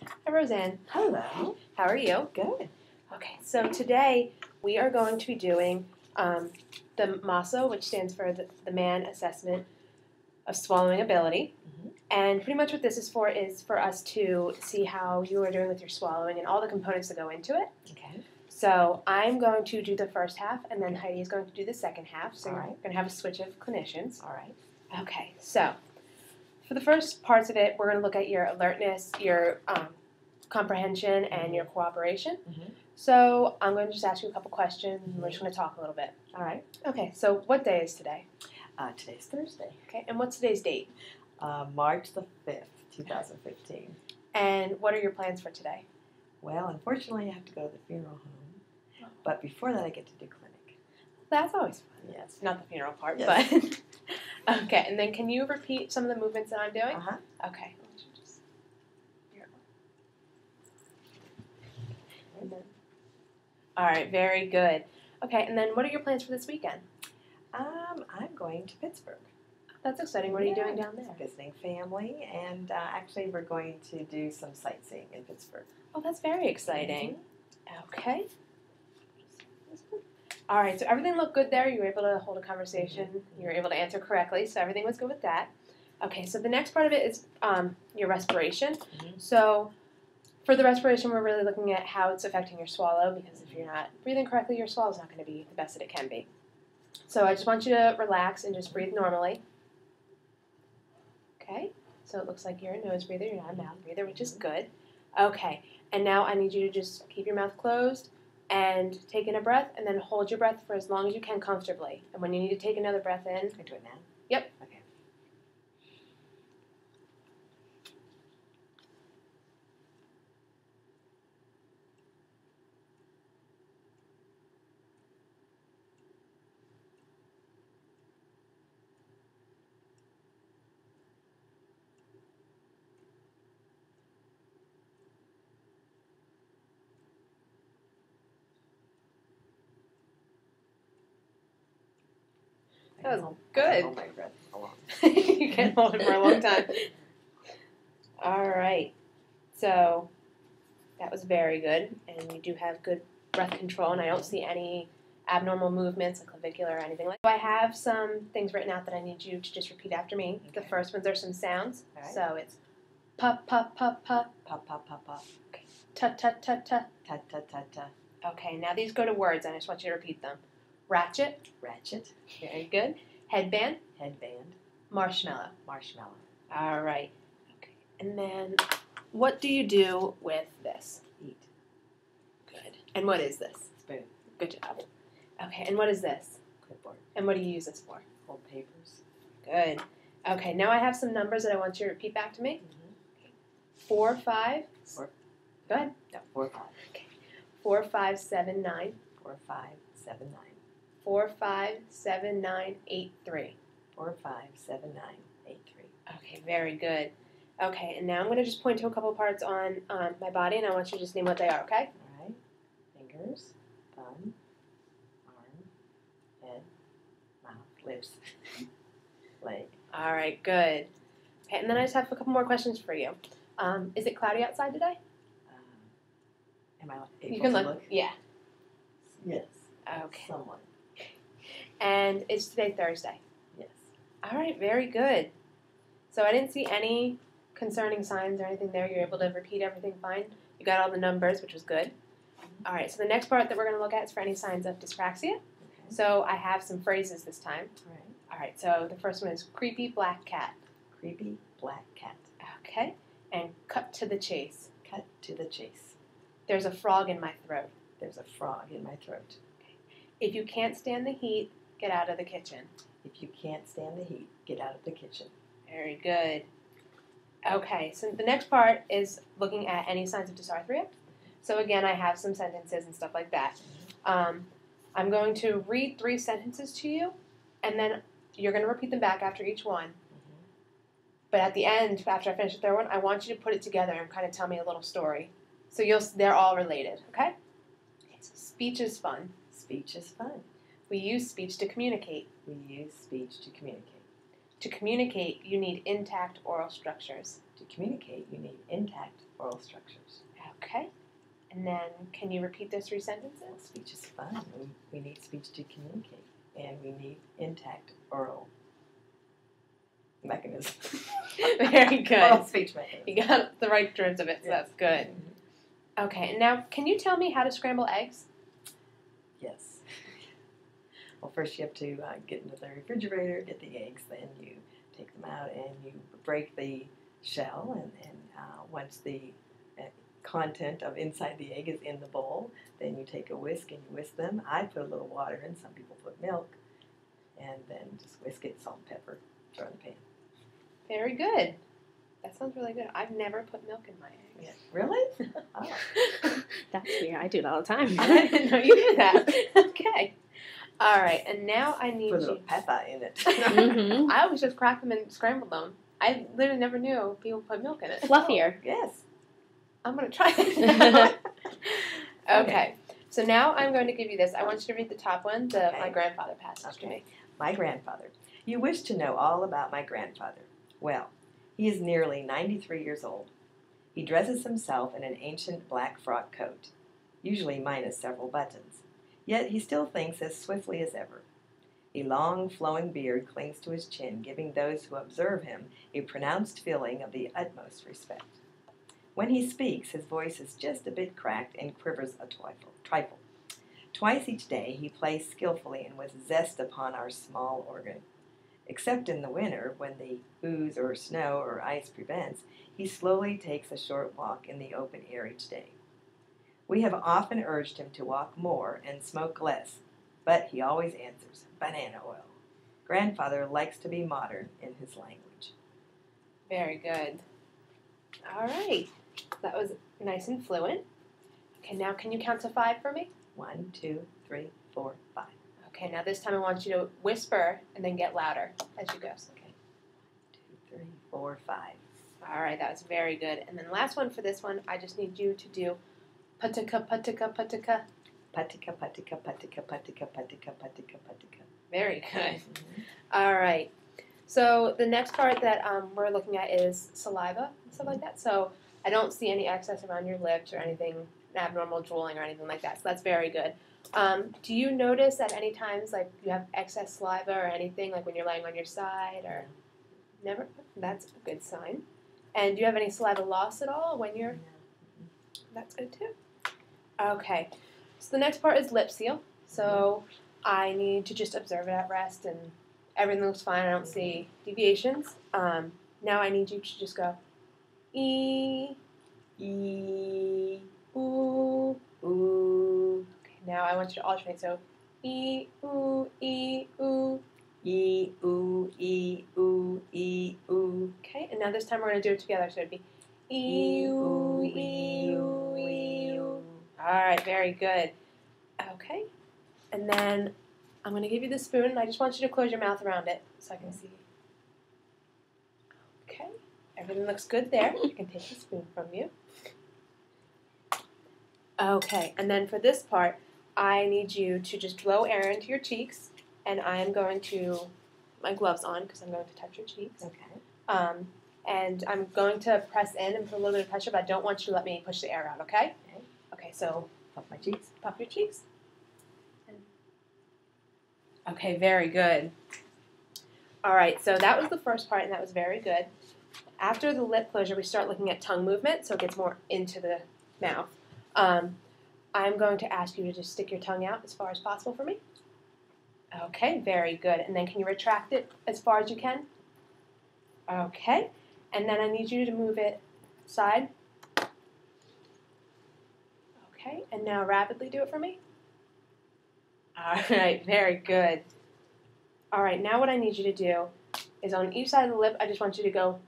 Hi, Roseanne. Hello. How are you? Good. Okay, so today we are going to be doing the MASO, which stands for the Man Assessment of Swallowing Ability. Mm-hmm. And pretty much what this is for us to see how you are doing with your swallowing and all the components that go into it. Okay. So I'm going to do the first half, and then Heidi is going to do the second half. So All we're right. going to have a switch of clinicians. All right. Okay, so for the first parts of it, we're going to look at your alertness, your comprehension, and your cooperation. Mm-hmm. So I'm going to just ask you a couple questions, and we're just going to talk a little bit. All right. Okay, so what day is today? Today's Thursday. Okay, and what's today's date? March the 5th, 2015. And what are your plans for today? Well, unfortunately, I have to go to the funeral home. But before that, I get to do clinic. That's always fun. Yes. Not the funeral part, Yes. but... Okay, and then can you repeat some of the movements that I'm doing? Uh-huh. Okay. And then, all right, very good. Okay, and then what are your plans for this weekend? I'm going to Pittsburgh. That's exciting. What are you doing down there? Visiting family, and actually we're going to do some sightseeing in Pittsburgh. Oh, that's very exciting. Okay. All right, so everything looked good there. You were able to hold a conversation. You were able to answer correctly, so everything was good with that. Okay, so the next part of it is your respiration. Mm-hmm. So for the respiration, we're really looking at how it's affecting your swallow, because if you're not breathing correctly, your swallow's not going to be the best that it can be. So I just want you to relax and just breathe normally. Okay, so it looks like you're a nose breather, you're not a mouth breather, which is good. Okay, and now I need you to just keep your mouth closed and take in a breath, and then hold your breath for as long as you can comfortably. And when you need to take another breath in... I do it now? Yep. Okay. That was I good. hold my breath a long You can hold it for a long time. All right. So that was very good, and you do have good breath control, and I don't see any abnormal movements, like clavicular or anything like that. So I have some things written out that I need you to just repeat after me. Okay. The first ones are some sounds. All right. So it's pa pa pa pa, Pa pa pa pa. ta ta ta ta. Ta ta ta ta. Okay, now these go to words, and I just want you to repeat them. Ratchet, Ratchet. very good. Headband, Headband. marshmallow. Marshmallow. All right. Okay, and then what do you do with this? Eat. Good. And what is this? Spoon. Good job. Okay, and what is this? Clipboard. And what do you use this for? Hold papers. Good. Okay, now I have some numbers that I want you to repeat back to me. 4, 5. Four. Go ahead. No, 4, 5. Okay. 4, 5, 7, 9. 4, 5, 7, 9. 4, 5, 7, 9, 8, 3. 4, 5, 7, 9, 8, 3. Okay, very good. Okay, and now I'm going to just point to a couple parts on my body, and I want you to just name what they are, okay? All right. Fingers, thumb, arm, head, mouth, lips, leg. All right, good. Okay, and then I just have a couple more questions for you. Is it cloudy outside today? Am I able You can to look. Yeah. Yes. Okay. Somewhat. And is today Thursday? Yes. All right, very good. So I didn't see any concerning signs or anything there. You're able to repeat everything fine. You got all the numbers, which was good. All right, so the next part that we're going to look at is for any signs of dyspraxia. Okay. So I have some phrases this time. All right. All right, so the first one is creepy black cat. Creepy black cat. Okay, and cut to the chase. Cut to the chase. There's a frog in my throat. There's a frog in my throat. If you can't stand the heat, get out of the kitchen. If you can't stand the heat, get out of the kitchen. Very good. Okay, so the next part is looking at any signs of dysarthria. So again, I have some sentences and stuff like that. I'm going to read 3 sentences to you, and then you're going to repeat them back after each one. But at the end, after I finish the third one, I want you to put it together and kind of tell me a little story. So they're all related, okay? So speech is fun. Speech is fun. We use speech to communicate. We use speech to communicate. To communicate, you need intact oral structures. To communicate, you need intact oral oral structures. Okay. And then can you repeat those 3 sentences? Speech is fun. We need speech to communicate, and we need intact oral mechanism. Very good. Oral speech mechanism. You got the right terms of it, so that's good. Mhm. Okay, and now can you tell me how to scramble eggs? Yes. Well, first you have to get into the refrigerator, get the eggs, then you take them out and you break the shell, and once the content of inside the egg is in the bowl, then you take a whisk and you whisk them. I put a little water in, some people put milk, and then just whisk it, salt and pepper, throw in the pan. Very good. That sounds really good. I've never put milk in my eggs. Yeah. Really? Oh. That's weird. I do it all the time. I didn't know you did that. Okay. All right, and now I need Put a little you. pepper in it. Mhm. I always just crack them and scramble them. I literally never knew people put milk in it. Fluffier. Yes. I'm going to try it. Okay. So now I'm going to give you this. I want you to read the top one, Okay. my grandfather passage to me. My grandfather. You wish to know all about my grandfather. Well, he is nearly 93 years old. He dresses himself in an ancient black frock coat, usually minus several buttons. Yet he still thinks as swiftly as ever. A long, flowing beard clings to his chin, giving those who observe him a pronounced feeling of the utmost respect. When he speaks, his voice is just a bit cracked and quivers a trifle. Twice each day he plays skillfully and with zest upon our small organ. Except in the winter, when the ooze or snow or ice prevents, he slowly takes a short walk in the open air each day. We have often urged him to walk more and smoke less, but he always answers, banana oil. Grandfather likes to be modern in his language. Very good. All right. That was nice and fluent. Okay, now can you count to 5 for me? 1, 2, 3, 4, 5. Okay, now this time I want you to whisper and then get louder as you go. Okay. 1, 2, 3, 4, 5. All right, that was very good. And then last one for this one, I just need you to do patika, patika, patika. Patika, patika, patika, patika, patika, patika, patika. Very good. Mhm. All right. So the next part that we're looking at is saliva and stuff like that. So I don't see any excess around your lips or anything abnormal drooling or anything like that. So that's very good. Do you notice at any times like you have excess saliva or anything like when you're laying on your side or never? That's a good sign. And do you have any saliva loss at all when you're? That's good too. Okay. So the next part is lip seal. So I need to just observe it at rest and everything looks fine. I don't see deviations. Now I need you to just go E, E, ooh. ooh, Okay, now I want you to alternate. So E, ooh, E, ooh. e, ooh, e, ooh, e, ooh. Okay, and now this time we're going to do it together. So it'd be E, ooh, E, ooh, E, ooh. All right, very good. Okay, and then I'm going to give you the spoon, and I just want you to close your mouth around it so I can see. Okay, everything looks good there. I can take the spoon from you. Okay, and then for this part, I need you to just blow air into your cheeks, and I am going to my gloves on because I'm going to touch your cheeks. Okay. And I'm going to press in and put a little bit of pressure, but I don't want you to let me push the air out, okay? Okay. Okay, so Puff my cheeks. puff your cheeks. Okay, very good. All right, so that was the first part, and that was very good. After the lip closure, we start looking at tongue movement, so it gets more into the mouth. I'm going to ask you to just stick your tongue out as far as possible for me. Okay, very good. And then can you retract it as far as you can? Okay. And then I need you to move it side. Okay, and now rapidly do it for me. All right, very good. All right, now what I need you to do is on each side of the lip, I just want you to go.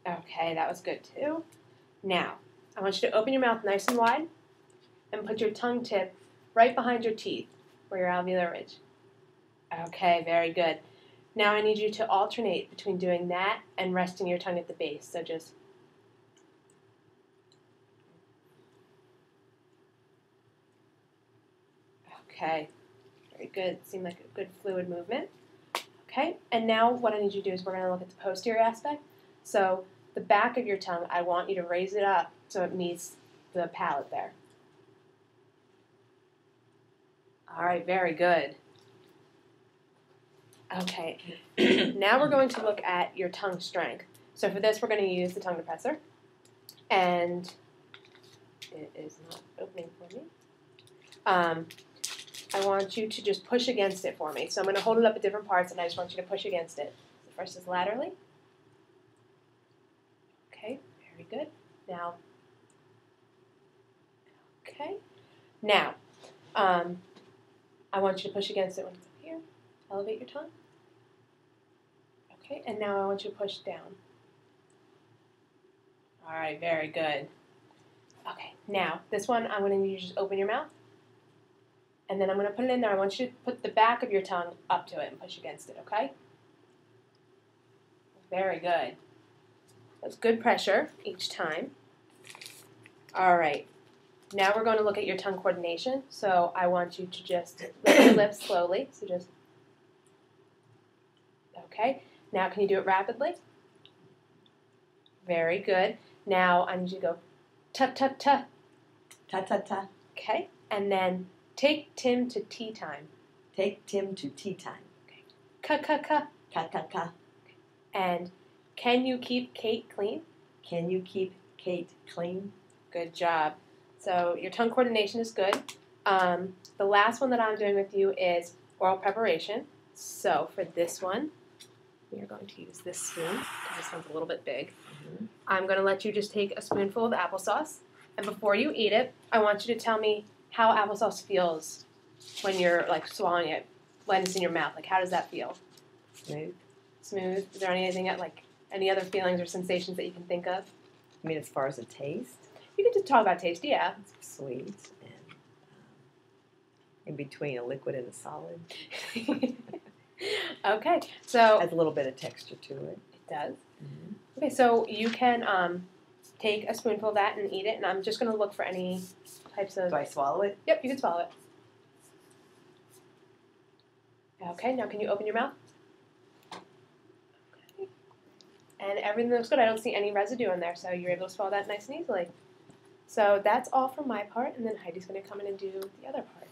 Okay, that was good too. Now, I want you to open your mouth nice and wide and put your tongue tip right behind your teeth where your alveolar ridge. Okay, very good. Now I need you to alternate between doing that and resting your tongue at the base. So just okay, very good. Seemed like a good fluid movement. Okay, and now what I need you to do is we're going to look at the posterior aspect. So the back of your tongue, I want you to raise it up so it meets the palate there. All right, very good. Okay, now we're going to look at your tongue strength. So for this, we're going to use the tongue depressor. And it is not opening for me. I want you to just push against it for me. So I'm going to hold it up at different parts, and I just want you to push against it. So first is laterally. Okay, very good. Now, okay. Now, I want you to push against it when it's up here. Elevate your tongue. Okay, and now I want you to push down. All right, very good. Okay, now, this one, I'm going to need you to just open your mouth. And then I'm going to put it in there. I want you to put the back of your tongue up to it and push against it, okay? Very good. That's good pressure each time. All right. Now we're going to look at your tongue coordination. So I want you to just lift your lips slowly. So just, okay. Now can you do it rapidly? Very good. Now I need you to go ta-ta-ta. Ta-ta-ta. Okay. And then take Tim to tea time. Take Tim to tea time. Ka-ka-ka. Ka-ka-ka. And can you keep Kate clean? Can you keep Kate clean? Good job. So your tongue coordination is good. The last one that I'm doing with you is oral preparation. So for this one, we are going to use this spoon because this one's a little bit big. Mm-hmm. I'm going to let you just take a spoonful of applesauce. And before you eat it, I want you to tell me how applesauce feels when you're like swallowing it, when it's in your mouth. Like, how does that feel? Smooth. Smooth. Is there anything like any other feelings or sensations that you can think of? I mean, as far as the taste, You can just talk about taste, yeah. it's sweet and in between a liquid and a solid. Okay, so Has a little bit of texture to it. it does. Mm-hmm. Okay, so you can take a spoonful of that and eat it, and I'm just going to look for any types of. Do I swallow it? Yep, you can swallow it. Okay, now can you open your mouth? Okay. And everything looks good. I don't see any residue in there, so you're able to swallow that nice and easily. So that's all for my part, and then Heidi's going to come in and do the other part.